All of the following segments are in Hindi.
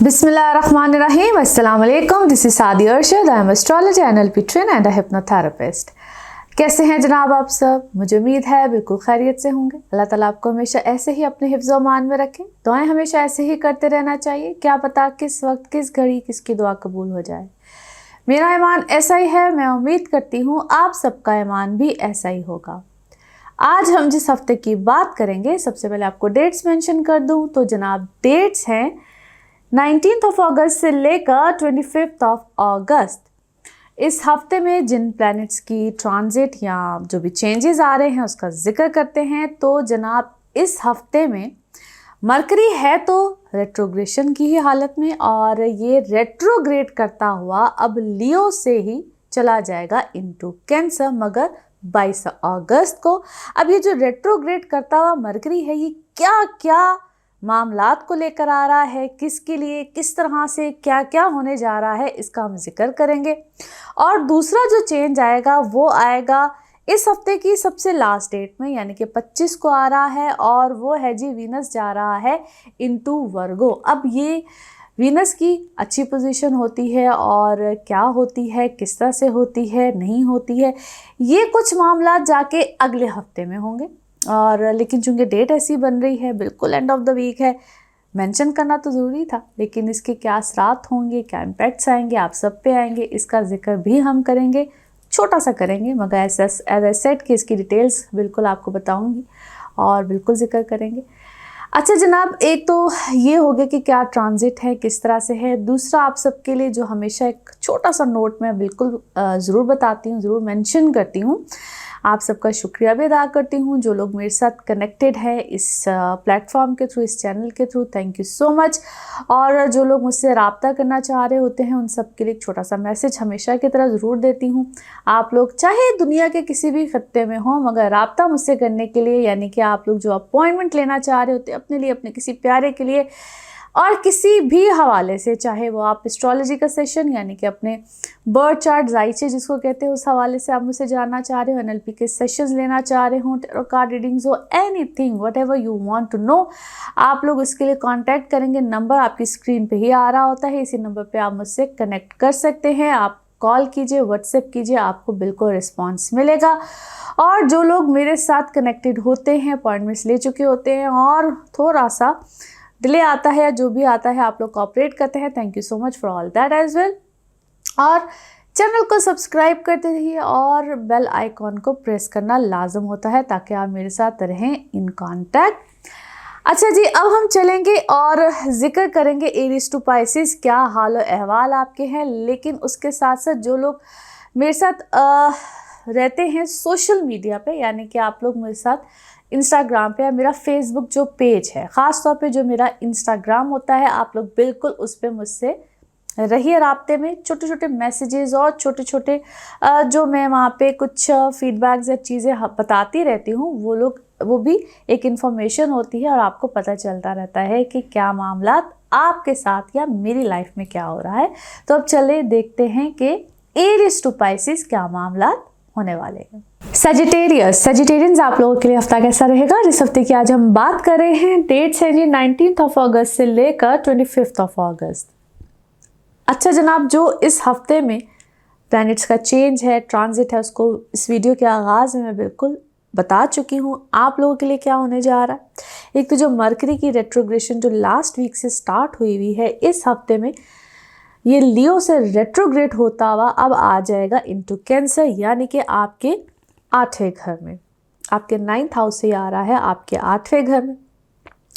Bismillahirrahmanirrahim. Assalamu alaikum. This is Saadi Arshad. I am astrologer, NLP trainer and a hypnotherapist. कैसे हैं जनाब आप सब? मुझे उम्मीद है बिल्कुल खैरियत से होंगे। अल्लाह ताला आपको हमेशा ऐसे ही अपने हिफ्ज़ व मान में रखें। दुआएं हमेशा ऐसे ही करते रहना चाहिए। क्या पता किस वक्त किस घड़ी किसकी दुआ कबूल हो जाए। मेरा ईमान ऐसा ही है। मैं उम्मीद करती हूँ आप सबका ईमान भी ऐसा ही होगा। आज हम जिस हफ्ते की बात करेंगे, सबसे पहले आपको डेट्स मेंशन कर दूं तो जनाब डेट्स हैं 19 अगस्त से लेकर 25 अगस्त। इस हफ्ते में जिन प्लैनेट्स की ट्रांजिट या जो भी चेंजेस आ रहे हैं उसका जिक्र करते हैं। तो जनाब इस हफ्ते में मरकरी है तो रेट्रोग्रेशन की ही हालत में, और ये रेट्रोग्रेड करता हुआ अब लियो से ही चला जाएगा इनटू कैंसर, मगर 22 अगस्त को। अब ये जो रेट्रोग्रेड करता हुआ मरकरी है, ये क्या क्या मामलात को लेकर आ रहा है, किसके लिए, किस तरह से क्या क्या होने जा रहा है, इसका हम जिक्र करेंगे। और दूसरा जो चेंज आएगा वो आएगा इस हफ्ते की सबसे लास्ट डेट में, यानी कि 25 को आ रहा है, और वो है जी वीनस जा रहा है इनटू वर्गो। अब ये वीनस की अच्छी पोजीशन होती है और क्या होती है, किस तरह से होती है, नहीं होती है, ये कुछ मामला जाके अगले हफ्ते में होंगे। और लेकिन चूंकि डेट ऐसी बन रही है, बिल्कुल एंड ऑफ द वीक है, मेंशन करना तो ज़रूरी था, लेकिन इसके क्या असरात होंगे, क्या इम्पैक्ट्स आएंगे, आप सब पे आएंगे, इसका जिक्र भी हम करेंगे, छोटा सा करेंगे, मगर एज आई सेड कि इसकी डिटेल्स बिल्कुल आपको बताऊंगी और बिल्कुल जिक्र करेंगे। अच्छा जनाब, एक तो ये हो गया कि क्या ट्रांजिट है, किस तरह से है। दूसरा आप सबके लिए जो हमेशा एक छोटा सा नोट मैं बिल्कुल ज़रूर बताती हूँ, ज़रूर मेंशन करती हूँ, आप सबका शुक्रिया भी अदा करती हूँ जो लोग मेरे साथ कनेक्टेड है इस प्लेटफॉर्म के थ्रू, इस चैनल के through, thank you so much. और जो लोग मुझसे रब्ता करना चाह रहे होते हैं उन सब के लिए एक छोटा सा मैसेज हमेशा की तरह ज़रूर देती हूँ। आप लोग चाहे दुनिया के किसी भी खत्ते में हो, मगर रब्ता मुझसे करने के लिए, यानी कि आप लोग जो अपॉइंटमेंट लेना चाह रहे होते हैं अपने लिए, अपने किसी प्यारे के लिए, और किसी भी हवाले से, चाहे वो आप एस्ट्रोलॉजी का सेशन यानी कि अपने बर्थ चार्ट जाइचे जिसको कहते हैं उस हवाले से आप मुझसे जानना चाह रहे हो, एनएलपी के सेशंस लेना चाह रहे हो, टैरो कार्ड रीडिंग्स हो, anything whatever you want to know, आप लोग इसके लिए कांटेक्ट करेंगे। नंबर आपकी स्क्रीन पे ही आ रहा होता है, इसी नंबर पे आप मुझसे कनेक्ट कर सकते हैं। आप कॉल कीजिए, व्हाट्सएप कीजिए, आपको बिल्कुल रिस्पॉन्स मिलेगा। और जो लोग मेरे साथ कनेक्टेड होते हैं, अपॉइंटमेंट्स ले चुके होते हैं और थोड़ा सा डिले आता है या जो भी आता है आप लोग कोऑपरेट करते हैं, thank you so much for all that as well. और चैनल को सब्सक्राइब करते रहिए और बेल आइकॉन को प्रेस करना लाजम होता है ताकि आप मेरे साथ रहें इन कांटेक्ट। अच्छा जी, अब हम चलेंगे और जिक्र करेंगे एरीज टू पाइसेस, क्या हाल और अहवाल आपके हैं। लेकिन उसके साथ साथ जो लोग मेरे साथ रहते हैं सोशल मीडिया पे, यानी कि आप लोग मेरे साथ इंस्टाग्राम पे या मेरा फेसबुक जो पेज है, ख़ास तौर पे जो मेरा इंस्टाग्राम होता है, आप लोग बिल्कुल उस पर मुझसे रहिए राब्ते में। छोटे छोटे मैसेजेस और छोटे छोटे जो मैं वहाँ पे कुछ फीडबैक्स या चीज़ें बताती रहती हूँ, वो भी एक इन्फॉर्मेशन होती है और आपको पता चलता रहता है कि क्या मामला आपके साथ या मेरी लाइफ में क्या हो रहा है। तो अब चले देखते हैं कि एरीज टू पाइसेस क्या मामला होने वाले हैं। सजिटेरियंस आप लोगों के लिए हफ्ता कैसा रहेगा, जिस हफ्ते की आज हम बात कर रहे हैं। डेट्स है जी 19 अगस्त से लेकर 25 अगस्त। अच्छा जनाब, जो इस हफ्ते में प्लैनेट्स का चेंज है, ट्रांजिट है, उसको इस वीडियो के आगाज़ में मैं बिल्कुल बता चुकी हूँ आप लोगों के लिए क्या होने जा रहा है। एक तो जो मरकरी की रेट्रोग्रेशन जो लास्ट वीक से स्टार्ट हुई है, इस हफ्ते में ये लियो से रेट्रोग्रेड होता हुआ अब आ जाएगा इनटू कैंसर, यानी कि आपके 8वें घर में, आपके 9th हाउस से आ रहा है आपके 8वें घर में।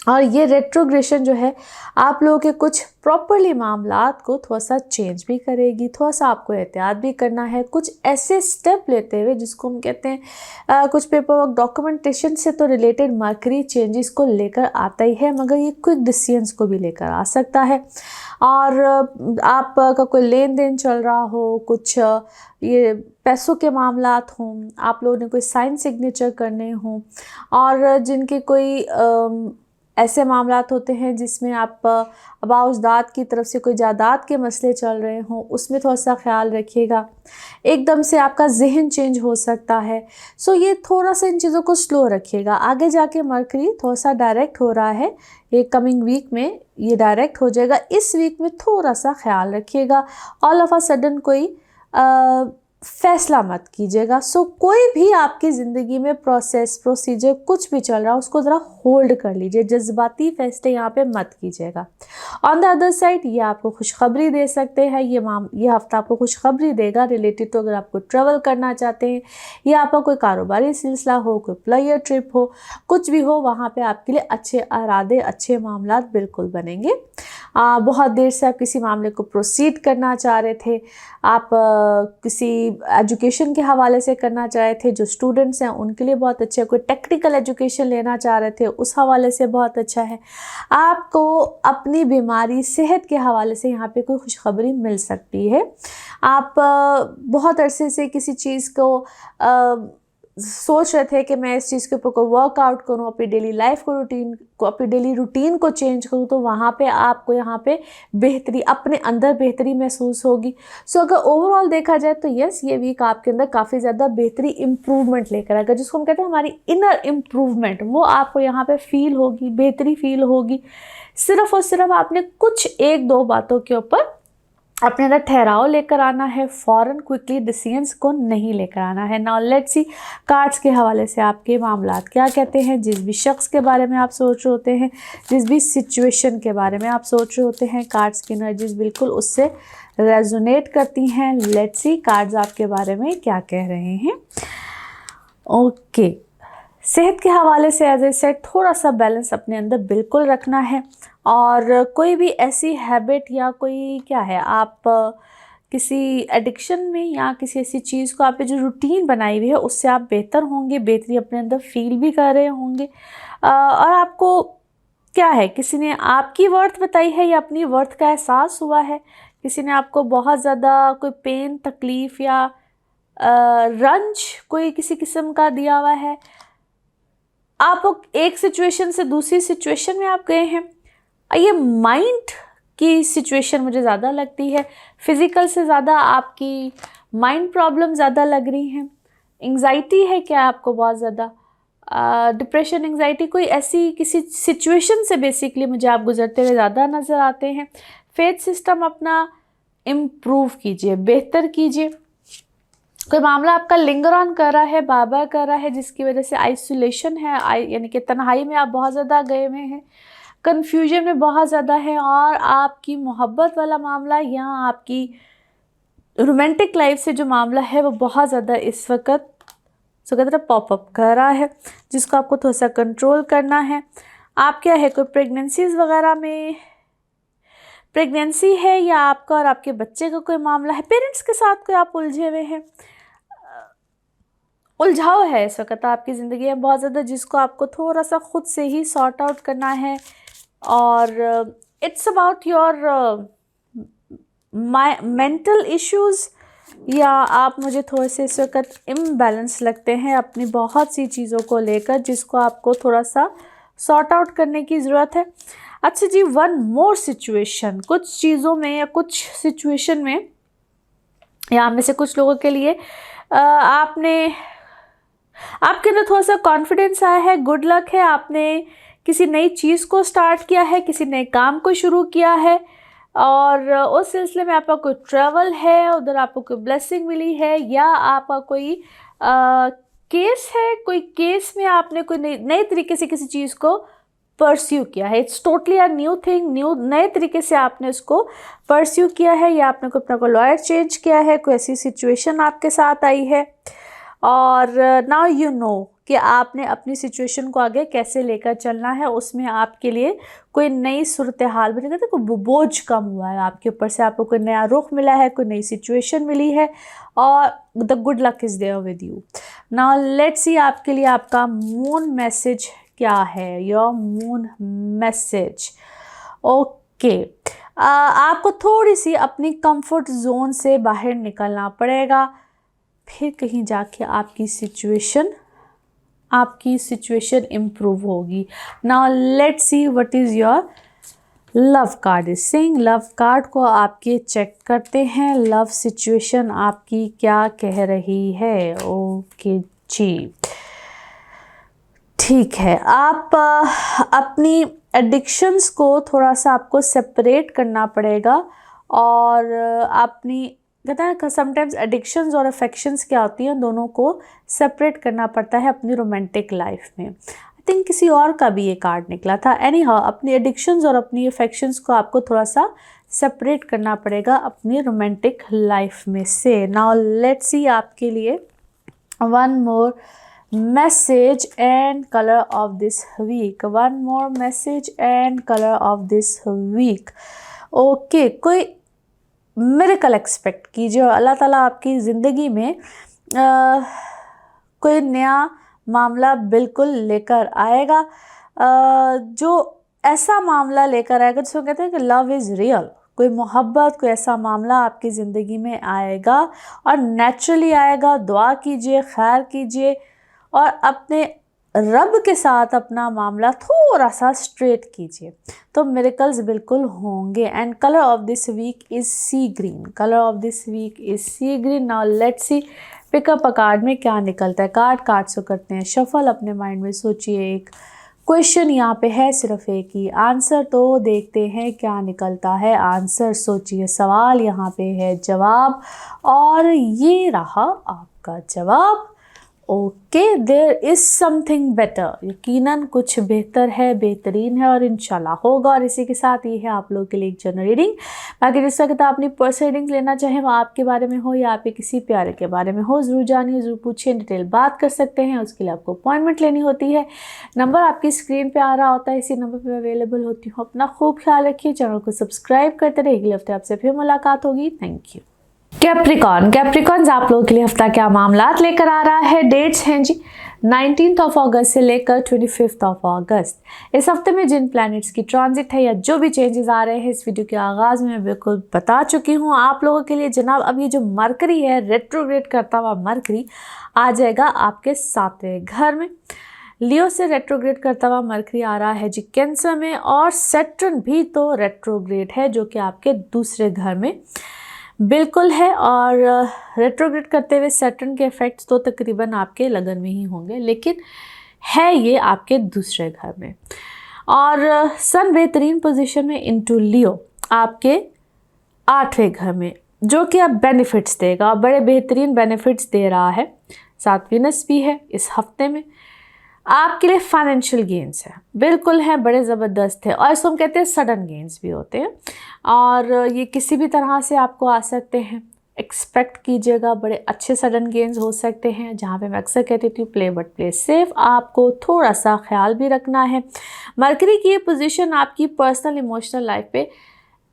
और ये रेट्रोग्रेशन जो है आप लोगों के कुछ प्रॉपरली मामलात को थोड़ा सा चेंज भी करेगी, थोड़ा सा आपको एहतियात भी करना है, कुछ ऐसे स्टेप लेते हुए जिसको हम कहते हैं कुछ पेपर वर्क डॉक्यूमेंटेशन से तो रिलेटेड मरकरी चेंजेस को लेकर आता ही है, मगर ये क्विक डिसीजंस को भी लेकर आ सकता है। और आपका कोई लेन देन चल रहा हो, कुछ ये पैसों के मामलात हों, आप लोगों ने कोई साइन सिग्नेचर करने हों, और जिनके कोई ऐसे मामलात होते हैं जिसमें आप अबाउजदाद की तरफ से कोई जायदाद के मसले चल रहे हों, उसमें थोड़ा सा ख्याल रखिएगा। एकदम से आपका जहन चेंज हो सकता है, सो ये थोड़ा सा इन चीज़ों को स्लो रखिएगा। आगे जाके मरकरी थोड़ा सा डायरेक्ट हो रहा है ये कमिंग वीक में, ये डायरेक्ट हो जाएगा। इस वीक में थोड़ा सा ख्याल रखिएगा, ऑल ऑफ अ सडन कोई फैसला मत कीजिएगा। सो कोई भी आपकी ज़िंदगी में प्रोसेस प्रोसीजर कुछ भी चल रहा है उसको ज़रा होल्ड कर लीजिए, जज्बाती फैसले यहाँ पे मत कीजिएगा। ऑन द अदर साइड ये आपको खुशखबरी दे सकते हैं, ये हफ्ता आपको खुशखबरी देगा रिलेटेड टू अगर आपको ट्रैवल करना चाहते हैं या आपका कोई कारोबारी सिलसिला हो, कोई प्लेयर ट्रिप हो, कुछ भी हो, वहाँ पे आपके लिए अच्छे इरादे अच्छे मामला बिल्कुल बनेंगे। बहुत देर से आप किसी मामले को प्रोसीड करना चाह रहे थे, आप किसी एजुकेशन के हवाले से करना चाह रहे थे, जो स्टूडेंट्स हैं उनके लिए बहुत अच्छा है, कोई टेक्निकल एजुकेशन लेना चाह रहे थे उस हवाले से बहुत अच्छा है। आपको अपनी बीमारी सेहत के हवाले से यहाँ पे कोई खुशखबरी मिल सकती है। आप बहुत अरसे से किसी चीज़ को सोच रहे थे कि मैं इस चीज़ के ऊपर को वर्कआउट करूँ, अपनी डेली लाइफ को अपनी डेली रूटीन को चेंज करूँ, तो वहाँ पे आपको यहाँ पे बेहतरी, अपने अंदर बेहतरी महसूस होगी। सो अगर ओवरऑल देखा जाए तो यस, ये वीक आपके अंदर काफ़ी ज़्यादा बेहतरी इम्प्रूवमेंट लेकर आएगा, जिसको हम कहते हैं हमारी इनर इम्प्रूवमेंट, वो आपको यहाँ पे फील होगी, बेहतरी फील होगी। सिर्फ और सिर्फ आपने कुछ 1-2 बातों के ऊपर अपने अंदर ठहराव लेकर आना है, फ़ौरन क्विकली डिसीजंस को नहीं लेकर आना है। नाउ लेट्स सी कार्ड्स के हवाले से आपके मामलात क्या कहते हैं। जिस भी शख्स के बारे में आप सोच रहे होते हैं, जिस भी सिचुएशन के बारे में आप सोच रहे होते हैं, कार्ड्स की एनर्जीज बिल्कुल उससे रेजोनेट करती हैं। लेट्स सी कार्ड्स आपके बारे में क्या कह रहे हैं। ओके, सेहत के हवाले से एज ए सेड थोड़ा सा बैलेंस अपने अंदर बिल्कुल रखना है, और कोई भी ऐसी हैबिट या कोई क्या है, आप किसी एडिक्शन में या किसी ऐसी चीज़ को, आप जो रूटीन बनाई हुई है उससे आप बेहतर होंगे, बेहतरी अपने अंदर फील भी कर रहे होंगे। और आपको क्या है, किसी ने आपकी वर्थ बताई है या अपनी वर्थ का एहसास हुआ है, किसी ने आपको बहुत ज़्यादा कोई पेन तकलीफ़ या रंज कोई किसी किस्म का दिया हुआ है, आप एक सिचुएशन से दूसरी सिचुएशन में आप गए हैं। ये माइंड की सिचुएशन मुझे ज़्यादा लगती है, फिज़िकल से ज़्यादा आपकी माइंड प्रॉब्लम ज़्यादा लग रही हैं। एंग्जाइटी है क्या आपको बहुत ज़्यादा, डिप्रेशन, एंग्जाइटी, कोई ऐसी किसी सिचुएशन से बेसिकली मुझे आप गुजरते हुए ज़्यादा नज़र आते हैं। फेथ सिस्टम अपना इम्प्रूव कीजिए, बेहतर कीजिए। कोई मामला आपका लिंगर ऑन कर रहा है, बार बार कर रहा है, जिसकी वजह से आइसोलेशन है, यानी कि तन्हाई में आप बहुत ज़्यादा गए हुए हैं, कन्फ्यूजन में बहुत ज़्यादा है, और आपकी मोहब्बत वाला मामला या आपकी रोमांटिक लाइफ से जो मामला है वो बहुत ज़्यादा इस वक्त पॉपअप कर रहा है, जिसको आपको थोड़ा सा कंट्रोल करना है। आप क्या है, कोई प्रेगनेंसीज वगैरह में प्रेगनेंसी है, या आपका और आपके बच्चे का कोई मामला है, पेरेंट्स के साथ कोई आप उलझे हुए हैं, उलझाव है इस वक्त आपकी ज़िंदगी में बहुत ज़्यादा, जिसको आपको थोड़ा सा ख़ुद से ही सॉर्ट आउट करना है। और it's about your mental issues, या आप मुझे थोड़े से इस वक्त इम्बैलेंस लगते हैं अपनी बहुत सी चीज़ों को लेकर, जिसको आपको थोड़ा सा सॉर्ट आउट करने की ज़रूरत है। अच्छा जी, वन मोर सिचुएशन, कुछ चीज़ों में या कुछ सिचुएशन में या में से कुछ लोगों के लिए आपके अंदर थोड़ा सा कॉन्फिडेंस आया है, गुड लक है, आपने किसी नई चीज़ को स्टार्ट किया है, किसी नए काम को शुरू किया है, और उस सिलसिले में आपका कोई ट्रैवल है, उधर आपको कोई ब्लेसिंग मिली है, या आपका कोई केस है, कोई केस में आपने कोई नए तरीके से किसी चीज़ को परस्यू किया है। It's totally a new thing, नए तरीके से आपने उसको परस्यू किया है, या आपने कोई अपना कोई लॉयर चेंज किया है, कोई ऐसी सिचुएशन आपके साथ आई है, और नाउ यू नो कि आपने अपनी सिचुएशन को आगे कैसे लेकर चलना है। उसमें आपके लिए कोई नई सूरत हाल बनेगा, तो कोई बोझ कम हुआ है आपके ऊपर से, आपको कोई नया रुख मिला है, कोई नई सिचुएशन मिली है, और the good luck is there with you. Now let's see आपके लिए आपका मून मैसेज क्या है, योर मून मैसेज। ओके, आपको थोड़ी सी अपनी कंफर्ट जोन से बाहर निकलना पड़ेगा, फिर कहीं जाके आपकी सिचुएशन इम्प्रूव होगी। Now let's see what is your love card is saying. Love card को आपके चेक करते हैं, लव सिचुएशन आपकी क्या कह रही है। ओके जी, ठीक है, आप अपनी एडिक्शंस को थोड़ा सा आपको सेपरेट करना पड़ेगा और अपनी कहता है समटाइम्स एडिक्शंस और अफेक्शंस क्या होती हैं, दोनों को सेपरेट करना पड़ता है अपनी रोमांटिक लाइफ में। आई थिंक किसी और का भी ये कार्ड निकला था। एनी हाउ, अपनी एडिक्शंस और अपनी अफेक्शंस को आपको थोड़ा सा सेपरेट करना पड़ेगा अपनी रोमांटिक लाइफ में से। नाउ लेट्स सी आपके लिए one more message and color of this week, one more message and color of this week। Okay, कोई मिरेकल एक्सपेक्ट कीजिए और अल्लाह ताला आपकी ज़िंदगी में कोई नया मामला बिल्कुल लेकर आएगा, जो ऐसा मामला लेकर आएगा जिसको कहते हैं कि लव इज़ रियल। कोई मोहब्बत, कोई ऐसा मामला आपकी ज़िंदगी में आएगा और नेचुरली आएगा। दुआ कीजिए, खैर कीजिए और अपने रब के साथ अपना मामला थोड़ा सा स्ट्रेट कीजिए तो मिरेकल्स बिल्कुल होंगे। And colour of this week is sea green, colour of this week is sea green. Now let's see pick up a card में क्या निकलता है। कार्ड्स को करते हैं शफल। अपने माइंड में सोचिए, एक क्वेश्चन यहाँ पे है, सिर्फ एक ही आंसर, तो देखते हैं क्या निकलता है आंसर। सोचिए, सवाल यहाँ पे है, जवाब, और ये रहा आपका जवाब। Okay, there is something better, यकीनन कुछ बेहतर है, बेहतरीन है और इंशाल्लाह होगा। और इसी के साथ ये है आप लोगों के लिए एक जनरल रीडिंग। बाकी जिस वक्त आप अपनी पर्सनल रीडिंग लेना चाहें, वो आपके बारे में हो या आपके किसी प्यारे के बारे में हो, ज़रूर जानिए, ज़रूर पूछिए, डिटेल बात कर सकते हैं। उसके लिए आपको अपॉइंटमेंट लेनी होती है। नंबर आपकी स्क्रीन पर आ रहा होता है, इसी नंबर पर अवेलेबल होती हूँ। अपना खूब ख्याल रखिए, चैनल को सब्सक्राइब करते रहिए। अगले हफ्ते आपसे फिर मुलाकात होगी। Thank you. कैप्रिकॉन्स आप लोगों के लिए हफ्ता क्या मामलात लेकर आ रहा है। डेट्स हैं जी 19 अगस्त से लेकर 25 अगस्त। इस हफ्ते में जिन प्लैनेट्स की ट्रांजिट है या जो भी चेंजेस आ रहे हैं, इस वीडियो के आगाज़ में मैं बिल्कुल बता चुकी हूँ आप लोगों के लिए। जनाब, अब ये जो मरकरी है, रेट्रोग्रेड करता हुआ मरकरी आ जाएगा आपके 7वें घर में। लियो से रेट्रोग्रेड करता हुआ मरकरी आ रहा है जी कैंसर में, और सैटर्न भी तो रेट्रोग्रेड है जो कि आपके दूसरे घर में बिल्कुल है। और रेट्रोग्रेड करते हुए सैटर्न के इफ़ेक्ट्स तो तकरीबन आपके लगन में ही होंगे, लेकिन है ये आपके दूसरे घर में। और सन बेहतरीन पोजीशन में इनटू लियो आपके 8वें घर में, जो कि अब बेनिफिट्स देगा और बड़े बेहतरीन बेनिफिट्स दे रहा है। साथ वीनस भी है इस हफ्ते में। आपके लिए फाइनेंशियल गेंस है, बिल्कुल है, बड़े ज़बरदस्त है। और इसको हम कहते हैं सडन गेंस भी होते हैं, और ये किसी भी तरह से आपको आ सकते हैं। एक्सपेक्ट कीजिएगा, बड़े अच्छे सडन गेंस हो सकते हैं। जहाँ पे मैं अक्सर कहती थी प्ले बट प्ले सेफ, आपको थोड़ा सा ख्याल भी रखना है। मरकरी की ये पोजीशन आपकी पर्सनल इमोशनल लाइफ पे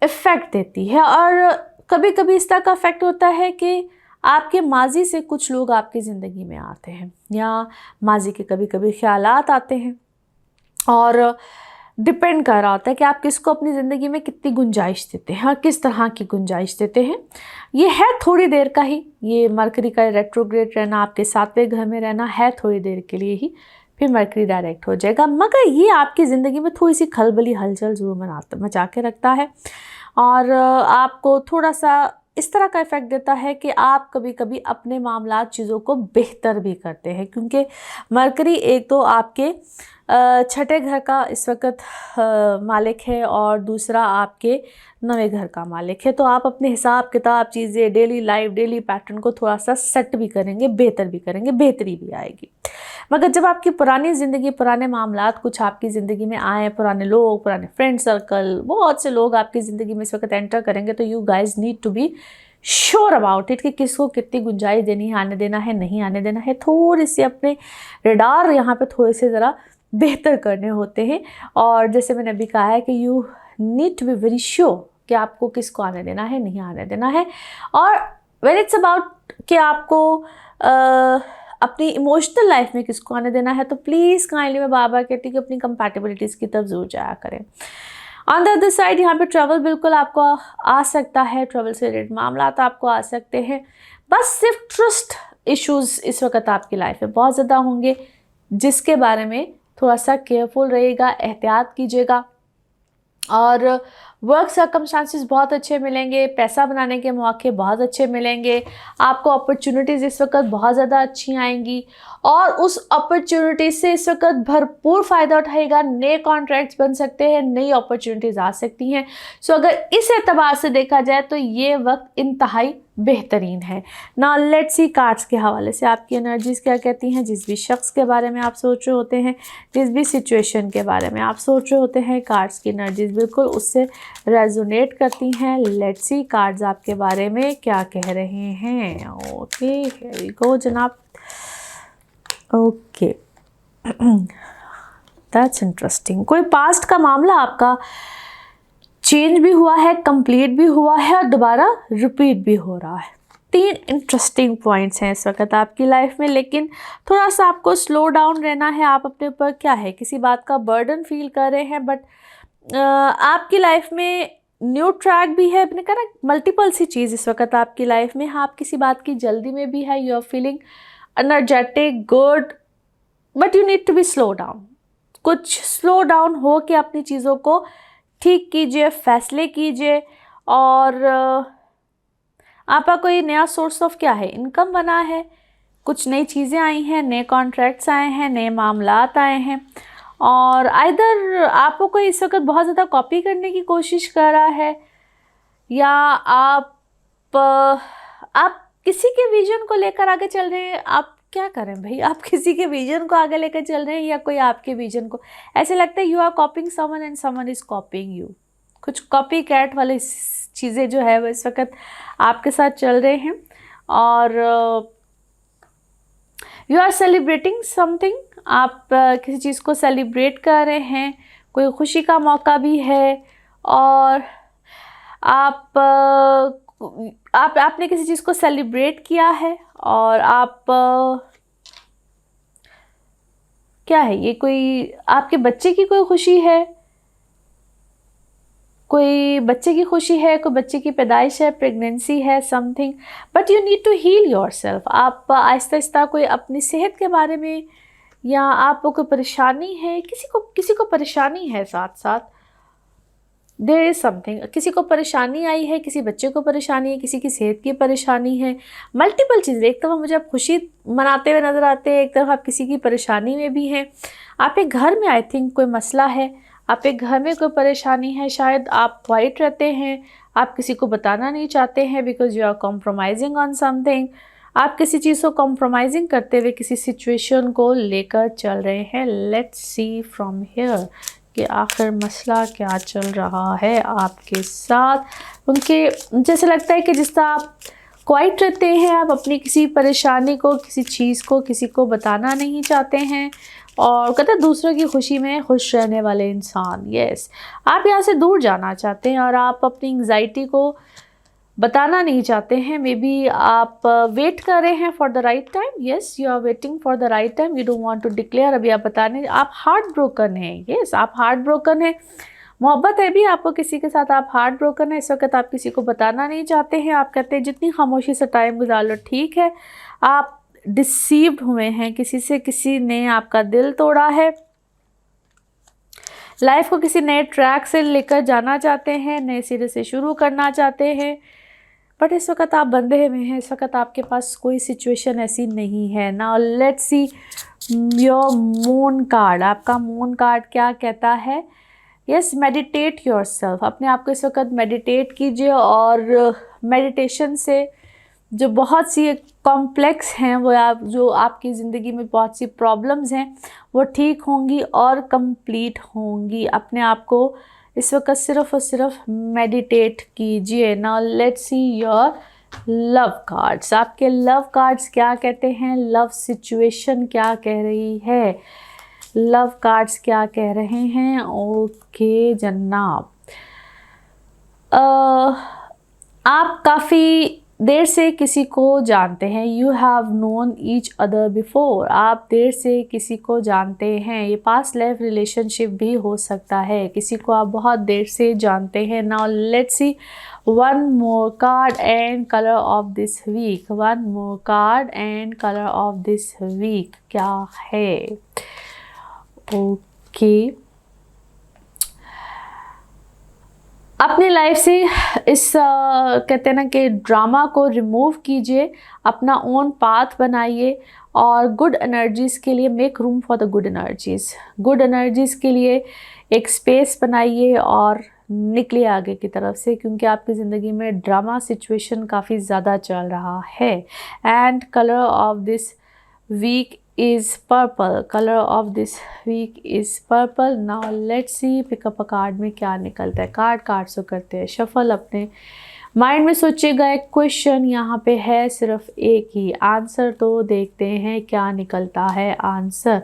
इफ़ेक्ट देती है, और कभी कभी इस तरह का इफ़ेक्ट होता है कि आपके माजी से कुछ लोग आपकी ज़िंदगी में आते हैं, या माजी के कभी कभी ख्यालात आते हैं, और डिपेंड कर रहा होता है कि आप किसको अपनी ज़िंदगी में कितनी गुंजाइश देते हैं और किस तरह की गुंजाइश देते हैं। ये है थोड़ी देर का ही, ये मरकरी का रेट्रोग्रेड रहना, आपके 7वें घर में रहना है थोड़ी देर के लिए ही, फिर मरकरी डायरेक्ट हो जाएगा। मगर ये आपकी ज़िंदगी में थोड़ी सी खलबली हलचल ज़रूर मचा के रखता है, और आपको थोड़ा सा इस तरह का इफ़ेक्ट देता है कि आप कभी कभी अपने मामलात चीज़ों को बेहतर भी करते हैं, क्योंकि मरकरी एक तो आपके 6ठे घर का इस वक्त मालिक है और दूसरा आपके 9वें घर का मालिक है। तो आप अपने हिसाब किताब चीज़ें, डेली लाइफ, डेली पैटर्न को थोड़ा सा सेट भी करेंगे, बेहतर भी करेंगे, बेहतरी भी आएगी। मगर जब आपकी पुरानी ज़िंदगी, पुराने मामलात कुछ आपकी ज़िंदगी में आए, पुराने लोग, पुराने फ्रेंड सर्कल, बहुत से लोग आपकी ज़िंदगी में इस वक्त एंटर करेंगे, तो you guys need to be sure about it कि किसको कितनी गुंजाइश देनी है, आने देना है, नहीं आने देना है। थोड़ी सी अपने रडार यहाँ पे थोड़े से ज़रा बेहतर करने होते हैं। और जैसे मैंने अभी कहा है कि you need to be very sure कि आपको किसको आने देना है, नहीं आने देना है। और व्हेन इट्स अबाउट कि आपको अपनी इमोशनल लाइफ में किसको आने देना है, तो प्लीज़ काइंडली मैं बार बार कहती हूँ कि अपनी कंपैटिबिलिटीज़ की तरफ ज़रूर जाया करें। ऑन द अदर साइड यहाँ पे ट्रैवल बिल्कुल आपको आ सकता है, ट्रैवल से रिलेटेड मामला आपको आ सकते हैं। बस सिर्फ ट्रस्ट इश्यूज़ इस वक्त आपकी लाइफ में बहुत ज़्यादा होंगे, जिसके बारे में थोड़ा सा केयरफुल रहिएगा, एहतियात कीजिएगा। और वर्क सर्कमस्टांसिस बहुत अच्छे मिलेंगे, पैसा बनाने के मौके बहुत अच्छे मिलेंगे, आपको अपॉर्चुनिटीज़ इस वक्त बहुत ज़्यादा अच्छी आएंगी और उस अपॉर्चुनिटी से इस वक्त भरपूर फ़ायदा उठाएगा। नए कॉन्ट्रैक्ट्स बन सकते हैं, नई अपॉर्चुनिटीज़ आ सकती हैं। सो अगर इस एतबार से देखा जाए तो ये वक्त इंतहाई बेहतरीन है। नाउ लेट्स सी कार्ड्स के हवाले से आपकी एनर्जीज़ क्या कहती हैं। जिस भी शख्स के बारे में आप सोच रहे होते हैं, जिस भी सिचुएशन के बारे में आप सोच रहे होते हैं, कार्ड्स की एनर्जीज़ बिल्कुल उससे रेजोनेट करती हैं। लेट्स सी कार्ड्स आपके बारे में क्या कह रहे हैं। ओके, हियर वी गो जनाब। Okay, that's interesting. कोई पास्ट का मामला आपका चेंज भी हुआ है, कंप्लीट भी हुआ है और दोबारा रिपीट भी हो रहा है। 3 इंटरेस्टिंग पॉइंट्स हैं इस वक्त आपकी लाइफ में, लेकिन थोड़ा सा आपको स्लो डाउन रहना है। आप अपने ऊपर क्या है, किसी बात का बर्डन फील कर रहे हैं, बट आपकी लाइफ में न्यू ट्रैक भी है। अपने कहा ना, मल्टीपल सी चीज़ इस वक्त आपकी लाइफ में। हाँ, आप किसी बात की जल्दी में भी है, you are feeling energetic, good, but you need to be slow down. कुछ स्लो डाउन हो के अपनी चीज़ों को ठीक कीजिए, फैसले कीजिए। और आपका कोई नया सोर्स ऑफ क्या है, इनकम बना है, कुछ नई चीज़ें आई हैं, नए कॉन्ट्रैक्ट्स आए हैं, नए मामलात आए हैं। और आइदर आपको कोई इस वक्त बहुत ज़्यादा कॉपी करने की कोशिश कर रहा है, या आप किसी के विजन को लेकर आगे चल रहे हैं। आप क्या करें भाई, आप किसी के विजन को आगे लेकर चल रहे हैं या कोई आपके विजन को, ऐसे लगता है you are copying someone and someone is copying you. कुछ कॉपी कैट वाली चीज़ें जो है वो इस वक्त आपके साथ चल रहे हैं। और यू आर सेलिब्रेटिंग समथिंग, आप किसी चीज़ को सेलिब्रेट कर रहे हैं, कोई खुशी का मौका भी है। और आपने किसी चीज़ को सेलिब्रेट किया है और आप क्या है ये, कोई आपके बच्चे की कोई खुशी है, कोई बच्चे की खुशी है, कोई बच्चे की पैदाइश है, प्रेगनेंसी है, something, but you need to heal yourself. आप आहिस्ता आहिस्ता कोई अपनी सेहत के बारे में, या आपको कोई परेशानी है, किसी को परेशानी है, साथ साथ देयर इज़ समथिंग, किसी को परेशानी आई है, किसी बच्चे को परेशानी है, किसी की सेहत की परेशानी है, मल्टीपल चीज़ें। एक तरफ मुझे आप खुशी मनाते हुए नज़र आते हैं, एक तरफ आप किसी की परेशानी में भी हैं। आपके घर में आई थिंक कोई मसला है, आपके घर में कोई परेशानी है, शायद आप क्वाइट रहते हैं, आप किसी को बताना नहीं चाहते हैं because you are compromising on something. आप किसी चीज़ को कॉम्प्रोमाइजिंग करते हुए किसी सिचुएशन को लेकर चल रहे हैं। लेट्स सी फ्रॉम हियर कि आखिर मसला क्या चल रहा है आपके साथ। उनके जैसे लगता है कि जिस तरह आप क्वाइट रहते हैं, आप अपनी किसी परेशानी को, किसी चीज़ को किसी को बताना नहीं चाहते हैं, और कहते हैं दूसरों की खुशी में खुश रहने वाले इंसान। यस, आप यहाँ से दूर जाना चाहते हैं और आप अपनी एंग्जाइटी को बताना नहीं चाहते हैं। मे बी आप वेट कर रहे हैं for the right time. Yes, you are waiting for the right time, you don't want to declare. अभी आप बताने, आप हार्ट ब्रोकन हैं। यस, आप हार्ट ब्रोकन हैं, मोहब्बत है भी आपको किसी के साथ, आप हार्ट ब्रोकन है। इस वक्त आप किसी को बताना नहीं चाहते हैं। आप कहते हैं जितनी खामोशी से टाइम गुजार लो ठीक है। आप डिसीव्ड हुए हैं किसी से, किसी ने आपका दिल तोड़ा है। लाइफ को किसी नए ट्रैक से लेकर जाना चाहते हैं, नए सिरे से शुरू करना चाहते हैं, बट इस वक्त आप बंधे हुए हैं। इस वक्त आपके पास कोई सिचुएशन ऐसी नहीं है। Now let's see your moon card. आपका मून कार्ड क्या कहता है। Yes, meditate yourself. अपने आप को इस वक्त मेडिटेट कीजिए, और मेडिटेशन से जो बहुत सी कॉम्प्लेक्स हैं वो जो आपकी ज़िंदगी में बहुत सी प्रॉब्लम्स हैं वो ठीक होंगी और कंप्लीट होंगी। अपने आप को इस वक्त सिर्फ़ और सिर्फ मेडिटेट कीजिए। Now let's see your love cards. आपके लव कार्ड्स क्या कहते हैं, लव सिचुएशन क्या कह रही है, लव कार्ड्स क्या कह रहे हैं। ओके जनाब, आप काफ़ी देर से किसी को जानते हैं। You have known each other before. आप देर से किसी को जानते हैं। ये पास्ट लाइफ रिलेशनशिप भी हो सकता है। किसी को आप बहुत देर से जानते हैं। Now let's see one more card and colour of this week. One more card and colour of this week क्या है। ओके, अपनी लाइफ से इस कहते हैं ना कि ड्रामा को रिमूव कीजिए, अपना ओन पाथ बनाइए और गुड एनर्जीज़ के लिए make room for the good energies. Good energies के लिए एक स्पेस बनाइए और निकलिए आगे की तरफ से, क्योंकि आपकी ज़िंदगी में ड्रामा सिचुएशन काफ़ी ज़्यादा चल रहा है। And colour of this week is purple. Color of this week is purple. Now let's see pick up a card में क्या निकलता है। कार्ड से करते हैं शफल। अपने माइंड में सोचिएगा एक क्वेश्चन, यहाँ पे है सिर्फ एक ही आंसर, तो देखते हैं क्या निकलता है आंसर।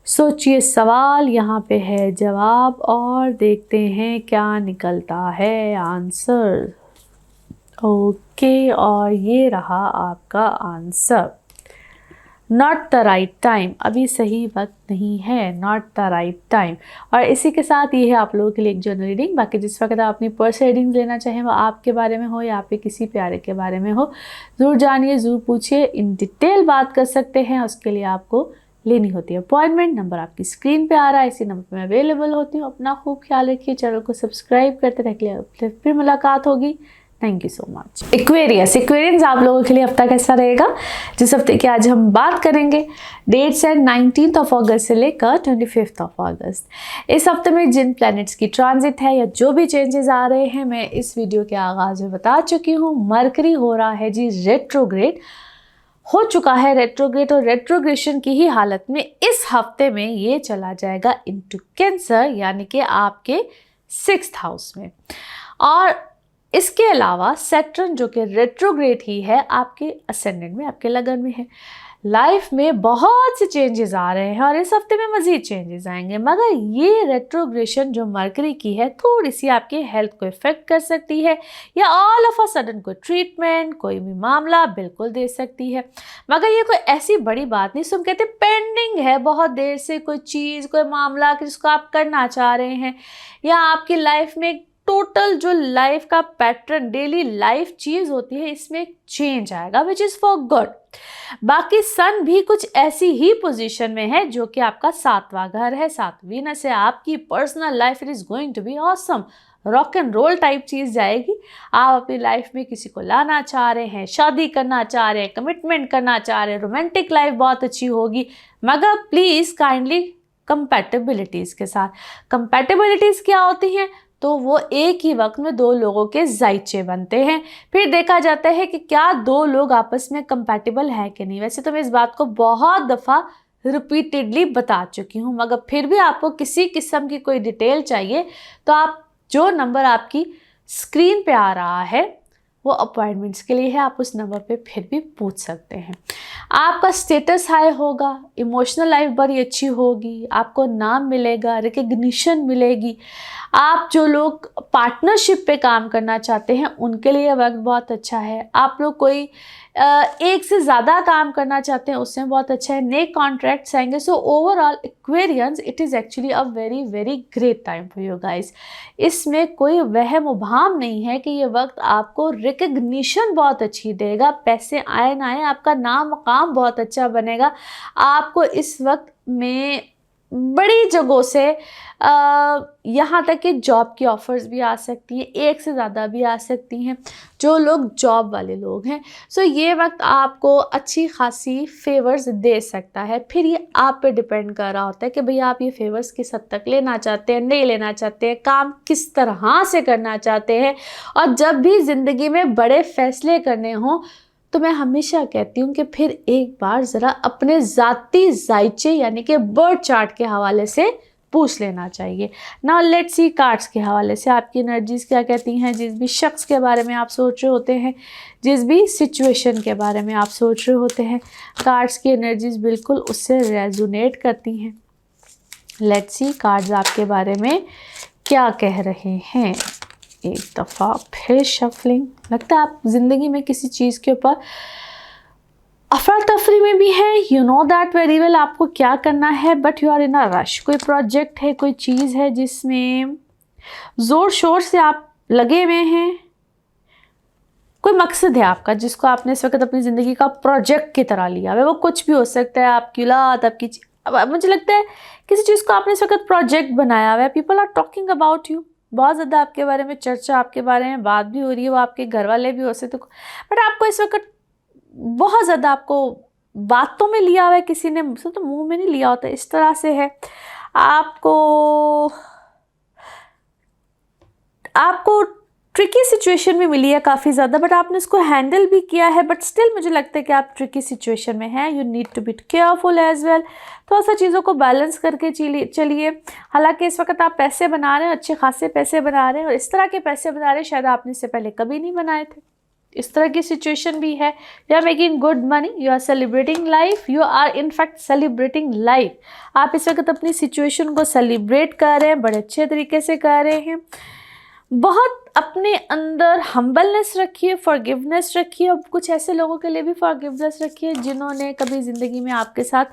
सोचिए सवाल, यहाँ पे है जवाब और देखते हैं क्या निकलता है आंसर। ओके, और ये रहा आपका answer. Not the right time, अभी सही वक्त नहीं है, नॉट द राइट टाइम। और इसी के साथ ये है आप लोगों के लिए एक जनरल रीडिंग। बाकी जिस वक्त आप अपनी पर्सनल रीडिंग लेना चाहें वो आपके बारे में हो या आपके किसी प्यारे के बारे में हो, ज़रूर जानिए, ज़रूर पूछिए, इन डिटेल बात कर सकते हैं। उसके लिए आपको लेनी होती है अपॉइंटमेंट। नंबर आपकी स्क्रीन पे आ रहा है, इसी नंबर पे मैं अवेलेबल होती हूँ। अपना खूब ख्याल रखिए, चैनल को सब्सक्राइब करते रहिए। फिर मुलाकात होगी। Thank you so much. Aquarians आप लोगों के लिए हफ्ता कैसा रहेगा, जिस हफ्ते की आज हम बात करेंगे। डेट्स है 19 अगस्त से लेकर 25 अगस्त। इस हफ्ते में जिन प्लैनेट्स की ट्रांजिट है या जो भी चेंजेस आ रहे हैं, मैं इस वीडियो के आगाज में बता चुकी हूँ। मरकरी हो रहा है जी रेट्रोग्रेड, हो चुका है रेट्रोग्रेड, और रेट्रोग्रेशन की ही हालत में इस हफ्ते में ये चला जाएगा इनटू कैंसर, यानी कि आपके 6th हाउस में। और इसके अलावा सैटर्न जो कि रेट्रोग्रेड ही है आपके असेंडेंट में, आपके लगन में है। लाइफ में बहुत से चेंजेस आ रहे हैं और इस हफ्ते में मज़ीद चेंजेस आएंगे, मगर ये रेट्रोग्रेशन जो मरकरी की है थोड़ी सी आपके हेल्थ को इफेक्ट कर सकती है, या ऑल ऑफ अ सडन कोई ट्रीटमेंट, कोई भी मामला बिल्कुल दे सकती है। मगर ये कोई ऐसी बड़ी बात नहीं, सो हम कहते पेंडिंग है बहुत देर से कोई चीज़, कोई मामला जिसको आप करना चाह रहे हैं, या आपकी लाइफ में टोटल जो लाइफ का पैटर्न, डेली लाइफ चीज़ होती है, इसमें एक चेंज आएगा विच इज़ फॉर गुड। बाकी सन भी कुछ ऐसी ही पोजीशन में है जो कि आपका 7वां घर है, 7वीं वीनस है। आपकी personal life it is going to be awesome, rock and roll type चीज़ जाएगी। आप अपनी लाइफ में किसी को लाना चाह रहे हैं, शादी करना चाह रहे हैं, कमिटमेंट करना चाह रहे हैं, रोमांटिक लाइफ बहुत अच्छी होगी, मगर प्लीज़ काइंडली कंपैटिबिलिटीज़ के साथ। कंपैटिबिलिटीज़ क्या होती हैं, तो वो एक ही वक्त में 2 लोगों के जायचे बनते हैं। फिर देखा जाता है कि क्या 2 लोग आपस में कंपैटिबल है कि नहीं। वैसे तो मैं इस बात को बहुत दफ़ा रिपीटेडली बता चुकी हूँ, मगर फिर भी आपको किसी किस्म की कोई डिटेल चाहिए तो आप जो नंबर आपकी स्क्रीन पे आ रहा है वो अपॉइंटमेंट्स के लिए है, आप उस नंबर पे फिर भी पूछ सकते हैं। आपका स्टेटस हाई होगा, इमोशनल लाइफ बड़ी अच्छी होगी, आपको नाम मिलेगा, रिकग्निशन मिलेगी। आप जो लोग पार्टनरशिप पे काम करना चाहते हैं उनके लिए वक्त बहुत अच्छा है। आप लोग कोई एक से ज़्यादा काम करना चाहते हैं उसमें बहुत अच्छा है, नए कॉन्ट्रैक्ट्स आएंगे। So overall Aquarians it is actually a very very great time for you guys. इसमें कोई वहम उभाम नहीं है कि ये वक्त आपको रिकग्निशन बहुत अच्छी देगा, पैसे आए ना आए, आपका नाम मकाम बहुत अच्छा बनेगा। आपको इस वक्त में बड़ी जगहों से यहाँ तक कि जॉब की ऑफ़र्स भी आ सकती हैं, एक से ज़्यादा भी आ सकती हैं, जो लोग जॉब वाले लोग हैं। सो ये वक्त आपको अच्छी खासी फेवर्स दे सकता है। फिर ये आप पे डिपेंड कर रहा होता है कि भैया आप ये फेवर्स किस हद तक लेना चाहते हैं, नहीं लेना चाहते हैं, काम किस तरह से करना चाहते हैं। और जब भी ज़िंदगी में बड़े फैसले करने हों तो मैं हमेशा कहती हूँ कि फिर एक बार ज़रा अपने ज़ाती जायचे यानी कि बर्थ चार्ट के हवाले से पूछ लेना चाहिए। नाउ लेट्स सी कार्ड्स के हवाले से आपकी एनर्जीज़ क्या कहती हैं। जिस भी शख्स के बारे में आप सोच रहे होते हैं, जिस भी सिचुएशन के बारे में आप सोच रहे होते हैं, कार्ड्स की एनर्जीज़ बिल्कुल उससे रेजोनेट करती हैं। लेट्स सी कार्ड्स आपके बारे में क्या कह रहे हैं। एक दफ़ा फिर शफलिंग। लगता है आप ज़िंदगी में किसी चीज़ के ऊपर अफरा तफरी में भी है। You know that very well आपको क्या करना है, but you are in a rush. कोई प्रोजेक्ट है, कोई चीज़ है जिसमें ज़ोर शोर से आप लगे हुए हैं। कोई मकसद है आपका जिसको आपने इस वक्त अपनी ज़िंदगी का प्रोजेक्ट की तरह लिया है। वो कुछ भी हो सकता है, आपकी औलाद, आपकी मुझे लगता है किसी चीज़ को आपने इस वक्त प्रोजेक्ट बनाया हुआ है। People are talking about you, बहुत ज़्यादा आपके बारे में चर्चा, आपके बारे में बात भी हो रही है, वो आपके घर वाले भी हो सकते, बट आपको इस वक्त बहुत ज़्यादा आपको बातों में लिया हुआ है किसी ने, तो मुंह में नहीं लिया होता, इस तरह से है। आपको ट्रिकी सिचुएशन में मिली है काफ़ी ज़्यादा, बट आपने उसको हैंडल भी किया है, बट स्टिल मुझे लगता है कि आप ट्रिकी सिचुएशन में हैं। You need to be careful as well. थोड़ा सा चीज़ों को बैलेंस करके चलिए। हालांकि इस वक्त आप पैसे बना रहे हैं, अच्छे खासे पैसे बना रहे हैं, और इस तरह के पैसे बना रहे हैं शायद आपने इससे पहले कभी नहीं बनाए थे। इस तरह की सिचुएशन भी है। You are making good money, you are celebrating life, you are in fact celebrating life. आप इस वक्त अपनी सिचुएशन को सेलिब्रेट कर रहे हैं, बड़े अच्छे तरीके से कर रहे हैं। बहुत अपने अंदर हम्बलनेस रखिए, फॉरगिवनेस रखिए, और कुछ ऐसे लोगों के लिए भी फॉरगिवनेस रखिए जिन्होंने कभी ज़िंदगी में आपके साथ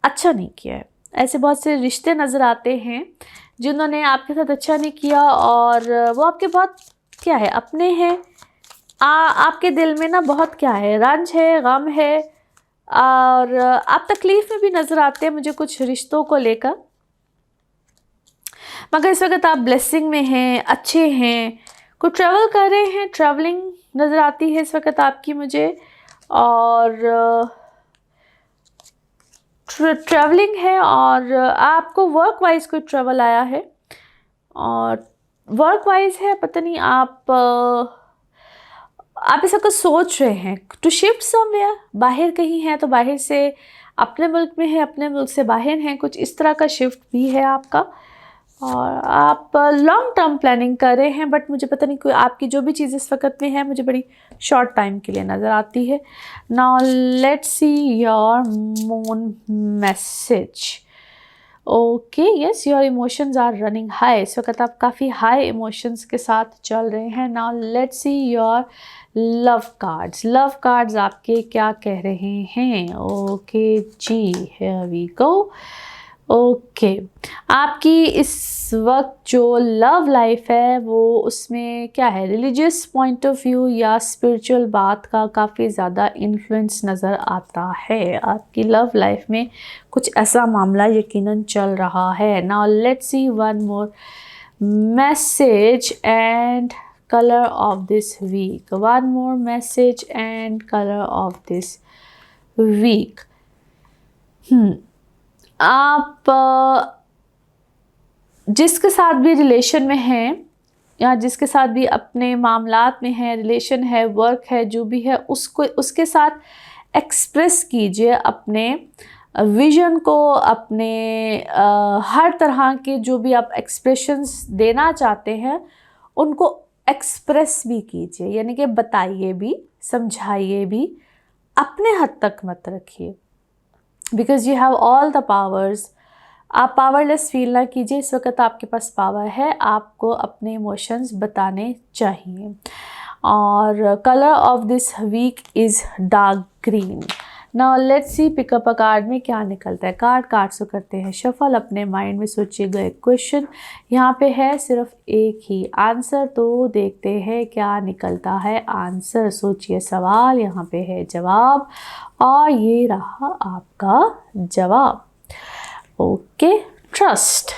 अच्छा नहीं किया है। ऐसे बहुत से रिश्ते नज़र आते हैं जिन्होंने आपके साथ अच्छा नहीं किया, और वो आपके बहुत क्या है, अपने हैं। आपके दिल में ना बहुत क्या है, रंज है, गम है, और आप तकलीफ़ में भी नज़र आते हैं मुझे कुछ रिश्तों को लेकर। मगर इस वक्त आप ब्लेसिंग में हैं, अच्छे हैं, कोई ट्रैवल कर रहे हैं, ट्रैवलिंग नज़र आती है इस वक्त आपकी मुझे, और ट्रैवलिंग है, और आपको वर्क वाइज कोई ट्रैवल आया है, और वर्क वाइज है, पता नहीं आप इस वक्त सोच रहे हैं टू शिफ्ट समवेयर, बाहर कहीं है, तो बाहर से अपने मुल्क में है, अपने मुल्क से बाहर हैं, कुछ इस तरह का शिफ्ट भी है आपका, और आप लॉन्ग टर्म प्लानिंग कर रहे हैं, बट मुझे पता नहीं कोई आपकी जो भी चीज़ इस वक्त में है मुझे बड़ी शॉर्ट टाइम के लिए नज़र आती है। Now let's see your moon message. Okay, yes, your emotions are running high. इस वक्त आप काफ़ी हाई इमोशंस के साथ चल रहे हैं। Now let's see your love cards. Love cards आपके क्या कह रहे हैं? ओके जी, हियर वी गो। ओके, आपकी इस वक्त जो लव लाइफ है वो उसमें क्या है, रिलीजियस पॉइंट ऑफ व्यू या स्पिरिचुअल बात का काफ़ी ज़्यादा इन्फ्लुएंस नज़र आता है। आपकी लव लाइफ में कुछ ऐसा मामला यकीनन चल रहा है। Now let's see one more message and color of this week. One more message and color of this week. आप जिसके साथ भी रिलेशन में हैं या जिसके साथ भी अपने मामलात में हैं, रिलेशन है, वर्क है, जो भी है, उसके साथ एक्सप्रेस कीजिए अपने विजन को, अपने हर तरह के जो भी आप एक्सप्रेशंस देना चाहते हैं उनको एक्सप्रेस भी कीजिए, यानी कि बताइए भी, समझाइए भी, अपने हद तक मत रखिए, because you have all the powers. आप पावरलेस फील ना कीजिए, इस वक्त आपके पास पावर है, आपको अपने इमोशंस बताने चाहिए। और colour of this week is dark green. Now let's see pick up a card में क्या निकलता है। कार्ड्स को करते हैं शफल। अपने माइंड में सोचिएगा एक क्वेश्चन, यहाँ पे है सिर्फ एक ही आंसर, तो देखते हैं क्या निकलता है आंसर। सोचिए सवाल, यहाँ पे है जवाब, और ये रहा आपका जवाब। ओके, ट्रस्ट,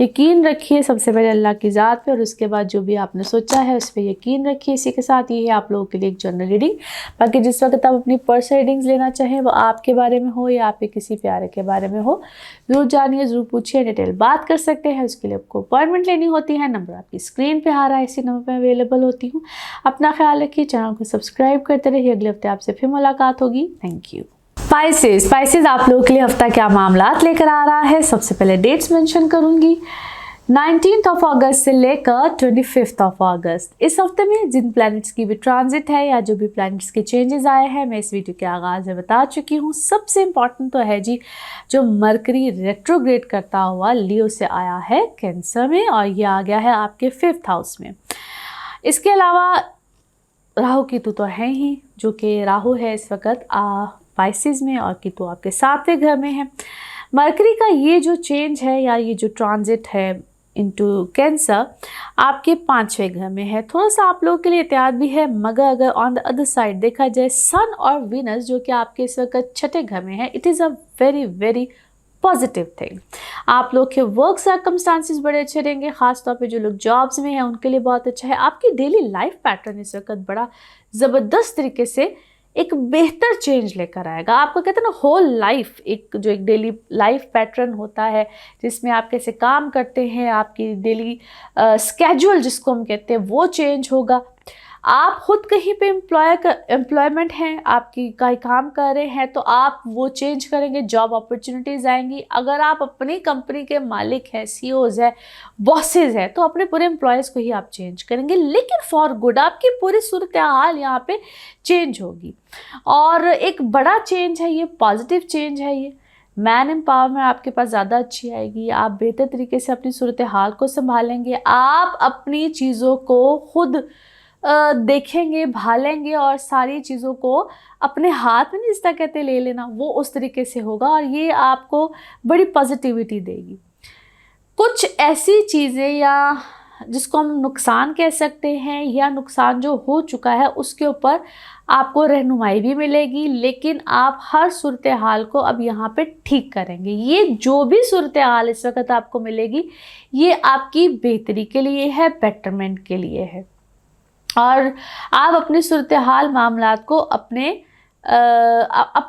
यकीन रखिए सबसे पहले अल्लाह की ज़ात पे, और उसके बाद जो भी आपने सोचा है उस पर यकीन रखिए। इसी के साथ ये है आप लोगों के लिए एक जनरल रीडिंग। बाकी जिस वक्त आप अपनी पर्सनल रीडिंग्स लेना चाहें, वो आपके बारे में हो या आपके किसी प्यारे के बारे में हो, ज़रूर जानिए, ज़रूर पूछिए, डिटेल बात कर सकते हैं। उसके लिए आपको अपॉइंटमेंट लेनी होती है, नंबर आपकी स्क्रीन पर आ रहा है, इसी नंबर पर अवेलेबल होती हूँ। अपना ख्याल रखिए, चैनल को सब्सक्राइब करते रहिए। अगले हफ्ते आपसे फिर मुलाकात होगी। Thank you. स्पाइसेस आप लोगों के लिए हफ्ता क्या मामलात लेकर आ रहा है। सबसे पहले डेट्स मेंशन करूंगी, 19 अगस्त से लेकर 25 अगस्त। इस हफ्ते में जिन प्लैनेट्स की भी ट्रांजिट है या जो भी प्लैनेट्स के चेंजेस आए हैं, मैं इस वीडियो के आगाज़ में बता चुकी हूँ। सबसे इम्पॉर्टेंट तो है जी, जो मरकरी रेट्रोग्रेड करता हुआ लियो से आया है कैंसर में, और ये आ गया है आपके 5th हाउस में। इसके अलावा राहु केतु तो है ही, जो कि राहु है इस वक्त स्पाइसेस में, और केतु आपके 7वें घर में है। मरकरी का ये जो चेंज है या ये जो ट्रांजिट है इनटू कैंसर आपके 5वें घर में है। थोड़ा सा आप लोगों के लिए एहतियात भी है, मगर अगर ऑन द अदर साइड देखा जाए सन और वीनस जो कि आपके इस वक्त 6ठे घर में है, it is a very very positive thing. आप लोग के वर्क सर्कमस्टांसिस बड़े अच्छे रहेंगे, खासतौर पे जो लोग जॉब्स में हैं उनके लिए बहुत अच्छा है। आपकी डेली लाइफ पैटर्न इस वक्त बड़ा ज़बरदस्त तरीके से एक बेहतर चेंज लेकर आएगा। आपको कहते हैं ना होल लाइफ, एक जो एक डेली लाइफ पैटर्न होता है जिसमें आप कैसे काम करते हैं, आपकी डेली स्केड्यूल जिसको हम कहते हैं वो चेंज होगा। आप खुद कहीं पे एम्प्लॉयमेंट हैं, आपकी कहीं काम कर रहे हैं तो आप वो चेंज करेंगे, जॉब अपॉर्चुनिटीज़ आएंगी। अगर आप अपनी कंपनी के मालिक हैं, सीईओज हैं, बॉसेज हैं, तो अपने पूरे एम्प्लॉयज़ को ही आप चेंज करेंगे, लेकिन फॉर गुड। आपकी पूरी सूरत हाल यहाँ पे चेंज होगी और एक बड़ा चेंज है ये, पॉजिटिव चेंज है ये। मैन एम्पावरमेंट आपके पास ज़्यादा अच्छी आएगी, आप बेहतर तरीके से अपनी सूरत हाल को संभालेंगे, आप अपनी चीज़ों को खुद देखेंगे, भालेंगे और सारी चीज़ों को अपने हाथ में जिस तरह कहते ले लेना, वो उस तरीके से होगा और ये आपको बड़ी पॉजिटिविटी देगी। कुछ ऐसी चीज़ें या जिसको हम नुकसान कह सकते हैं या नुकसान जो हो चुका है उसके ऊपर आपको रहनुमाई भी मिलेगी, लेकिन आप हर सूरत हाल को अब यहाँ पे ठीक करेंगे। ये जो भी सूरत हाल इस वक्त आपको मिलेगी ये आपकी बेहतरी के लिए है, बेटरमेंट के लिए है और आप अपनी सूरत हाल मामलात को अपने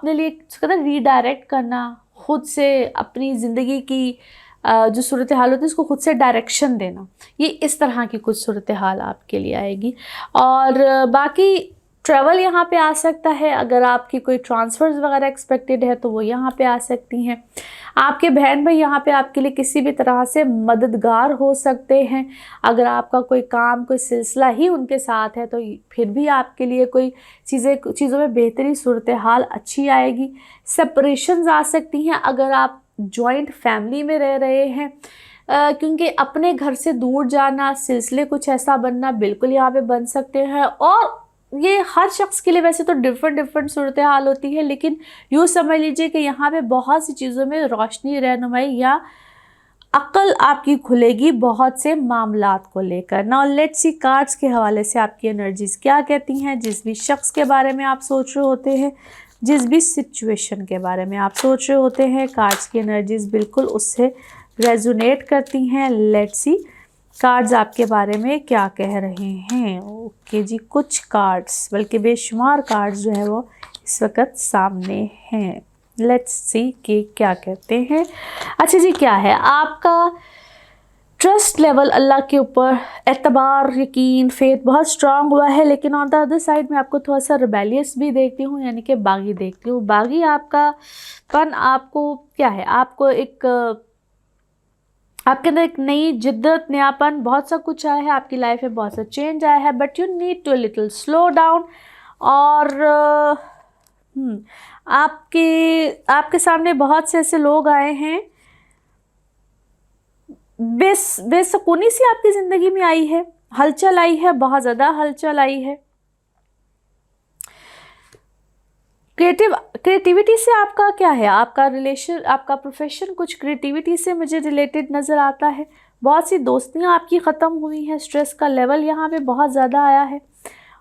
लिए कहते हैं रीडायरेक्ट करना, खुद से अपनी ज़िंदगी की जो सूरत हाल होती है उसको खुद से डायरेक्शन देना, ये इस तरह की कुछ सूरत हाल आपके लिए आएगी। और बाकी ट्रैवल यहाँ पे आ सकता है, अगर आपकी कोई ट्रांसफ़र्स वगैरह एक्सपेक्टेड है तो वो यहाँ पे आ सकती हैं। आपके बहन भाई यहाँ पे आपके लिए किसी भी तरह से मददगार हो सकते हैं। अगर आपका कोई काम, कोई सिलसिला ही उनके साथ है तो फिर भी आपके लिए कोई चीज़ों में बेहतरी सूरत हाल अच्छी आएगी। सेपरेशंस आ सकती हैं अगर आप जॉइंट फैमिली में रह रहे हैं, क्योंकि अपने घर से दूर जाना, सिलसिले कुछ ऐसा बनना बिल्कुल यहाँ पे बन सकते हैं। और ये हर शख्स के लिए वैसे तो डिफरेंट सूरत हाल होती है, लेकिन यूँ समझ लीजिए कि यहाँ पे बहुत सी चीज़ों में रोशनी, रहनुमाई या अक्ल आपकी खुलेगी बहुत से मामलात को लेकर। नाउ लेट्स सी कार्ड्स के हवाले से आपकी एनर्जीज क्या कहती हैं। जिस भी शख्स के बारे में आप सोच रहे होते हैं, जिस भी सिचुएशन के बारे में आप सोच रहे होते हैं, कार्ड्स की एनर्जीज बिल्कुल उससे रेजोनेट करती हैं। लेट्स सी कार्ड्स आपके बारे में क्या कह रहे हैं। ओके जी, कुछ कार्ड्स, बल्कि बेशुमार कार्ड्स जो है वो इस वक्त सामने हैं। लेट्स सी कि क्या कहते हैं। अच्छा जी, क्या है आपका ट्रस्ट लेवल अल्लाह के ऊपर, एतबार, यकीन, फेथ बहुत स्ट्रांग हुआ है, लेकिन ऑन द अदर साइड में आपको थोड़ा सा रिबेलियस भी देखती हूँ, यानी कि बागी देखती हूँ। बागी आपका पन आपको क्या है, आपको एक आपके अंदर एक नई जिद्दत, नयापन, बहुत सा कुछ आया है, आपकी लाइफ में बहुत सा चेंज आया है, but you need to little slow down. और आपके सामने बहुत से ऐसे लोग आए हैं, बेसुकूनी सी आपकी ज़िंदगी में आई है, हलचल आई है, बहुत ज़्यादा हलचल आई है। क्रिएटिविटी से आपका क्या है, आपका रिलेशन, आपका प्रोफेशन कुछ क्रिएटिविटी से मुझे रिलेटेड नज़र आता है। बहुत सी दोस्तियां आपकी ख़त्म हुई हैं, स्ट्रेस का लेवल यहाँ पे बहुत ज़्यादा आया है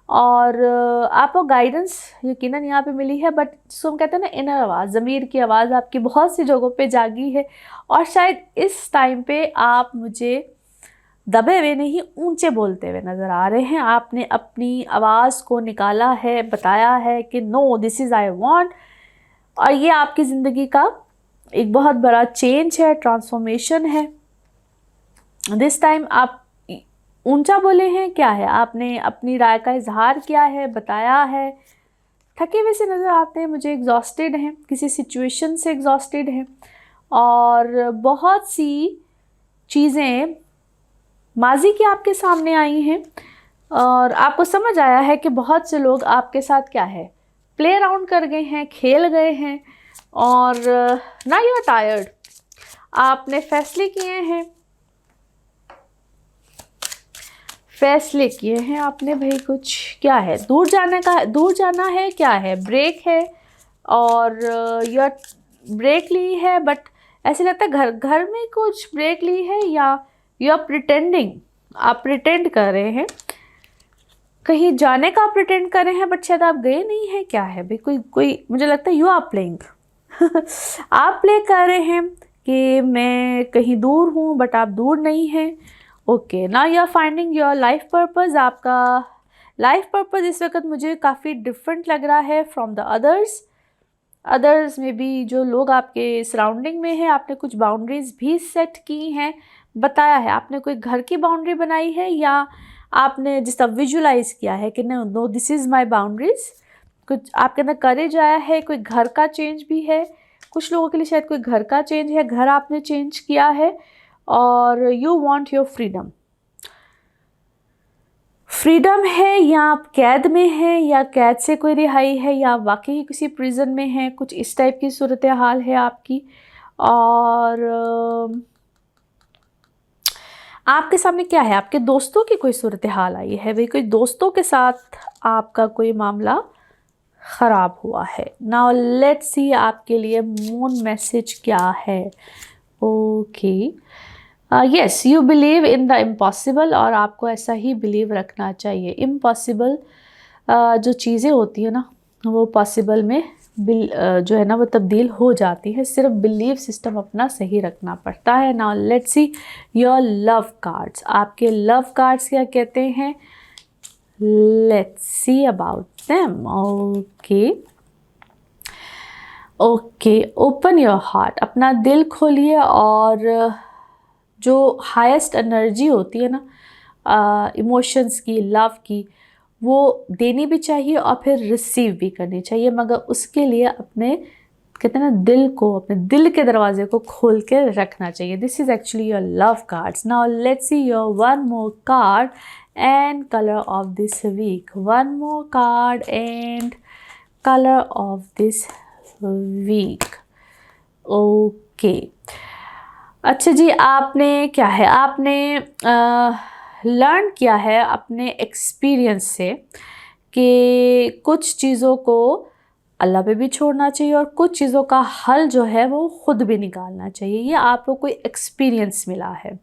और आपको गाइडेंस यकीनन यहाँ पे मिली है, बट जिसको हम कहते हैं ना इनर आवाज़, ज़मीर की आवाज़ आपकी बहुत सी जगहों पे जागी है और शायद इस टाइम पे आप मुझे दबे हुए नहीं, ऊंचे बोलते हुए नज़र आ रहे हैं। आपने अपनी आवाज़ को निकाला है, बताया है कि no this is I want, और ये आपकी ज़िंदगी का एक बहुत बड़ा चेंज है, ट्रांसफॉर्मेशन है। दिस टाइम आप ऊंचा बोले हैं, क्या है, आपने अपनी राय का इजहार किया है, बताया है। थके हुए से नज़र आते हैं मुझे, एग्जॉस्टेड हैं, किसी सिचुएशन से एग्जॉस्टेड हैं और बहुत सी चीज़ें माजी की आपके सामने आई हैं और आपको समझ आया है कि बहुत से लोग आपके साथ क्या है, प्ले अराउंड कर गए हैं, खेल गए हैं और ना यू आर टायर्ड, आपने फैसले किए हैं आपने भाई, कुछ क्या है, दूर जाना है, क्या है, ब्रेक है और यू आर ब्रेक ली है, बट ऐसे लगता है घर में कुछ ब्रेक ली है या यू आर प्रिटेंडिंग, आप प्रिटेंड कर रहे हैं, कहीं जाने का प्रिटेंड कर रहे हैं, बट शायद आप गए नहीं हैं, क्या है भाई, कोई मुझे लगता है यू आर प्लेइंग आप प्ले कर रहे हैं कि मैं कहीं दूर हूँ बट आप दूर नहीं हैं। Okay, now you are finding your life purpose. आपका लाइफ पर्पस इस वक्त मुझे काफ़ी डिफरेंट लग रहा है फ्रॉम द अदर्स में भी जो लोग आपके सराउंडिंग में हैं। आपने कुछ बाउंड्रीज भी सेट की हैं, बताया है। आपने कोई घर की बाउंड्री बनाई है या आपने जिस तरह विजुलाइज किया है कि no this is my boundaries. कुछ आपके अंदर करेज आया है, कोई घर का चेंज भी है। कुछ लोगों के लिए शायद कोई घर का चेंज है, घर आपने चेंज किया है और यू वांट योर फ्रीडम है, या आप कैद में हैं या कैद से कोई रिहाई है या वाकई किसी प्रिजन में है। कुछ इस टाइप की सूरत हाल है आपकी। और आपके सामने क्या है, आपके दोस्तों की कोई सूरत हाल आई है भाई, कोई दोस्तों के साथ आपका कोई मामला ख़राब हुआ है। नाउ लेट्स सी आपके लिए मून मैसेज क्या है। Okay, yes, you believe in the impossible, और आपको ऐसा ही बिलीव रखना चाहिए। इम्पॉसिबल जो चीज़ें होती है ना वो पॉसिबल में जो है ना वो तब्दील हो जाती है। सिर्फ बिलीव सिस्टम अपना सही रखना पड़ता है। Now let's see your love cards. आपके लव कार्ड्स क्या कहते हैं, let's see about them. Okay, open your heart. अपना दिल खोलिए और जो हाईएस्ट एनर्जी होती है ना इमोशंस की, लव की, वो देनी भी चाहिए और फिर रिसीव भी करनी चाहिए, मगर उसके लिए अपने कहते हैं ना दिल को, अपने दिल के दरवाजे को खोल के रखना चाहिए। This is actually your love cards. Now let's see your one more card and colour of this week. One more card and colour of this week. Okay, अच्छा जी, आपने क्या है, आपने लर्न किया है अपने एक्सपीरियंस से कि कुछ चीज़ों को अल्लाह पे भी छोड़ना चाहिए और कुछ चीज़ों का हल जो है वो ख़ुद भी निकालना चाहिए। ये आपको कोई एक्सपीरियंस मिला है,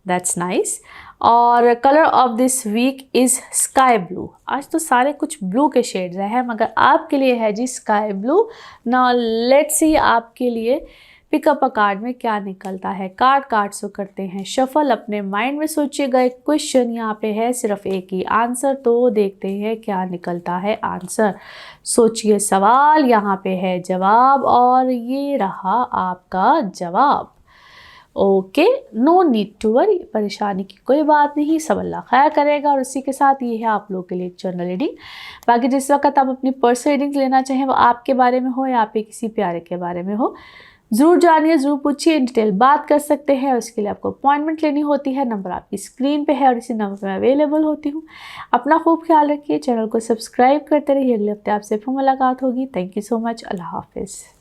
दैट्स नाइस। और colour of this week is sky blue. आज तो सारे कुछ ब्लू के शेड्स हैं मगर आपके लिए है जी sky blue. Now let's see आपके लिए पिकअप अ कार्ड में क्या निकलता है। कार्ड सो करते हैं शफल। अपने माइंड में सोचिएगा एक क्वेश्चन, यहाँ पे है सिर्फ एक ही आंसर, तो देखते हैं क्या निकलता है आंसर। सोचिए सवाल, यहाँ पे है जवाब और ये रहा आपका जवाब। Okay, no need to worry, परेशानी की कोई बात नहीं, सब अल्लाह खैर करेगा। और इसी के साथ ये है आप लोगों के लिए एक जनरल रीडिंग। बाकी जिस वक्त आप अपनी पर्सनल रीडिंग लेना चाहें वो आपके बारे में हो या आपके किसी प्यारे के बारे में हो, ज़रूर जानिए, ज़रूर पूछिए, इन डिटेल बात कर सकते हैं। और इसके लिए आपको अपॉइंटमेंट लेनी होती है। नंबर आपकी स्क्रीन पे है और इसी नंबर पर मैं अवेलेबल होती हूँ। अपना खूब ख्याल रखिए, चैनल को सब्सक्राइब करते रहिए। अगले हफ्ते आपसे फिर मुलाकात होगी। Thank you so much. अल्लाह हाफिज़।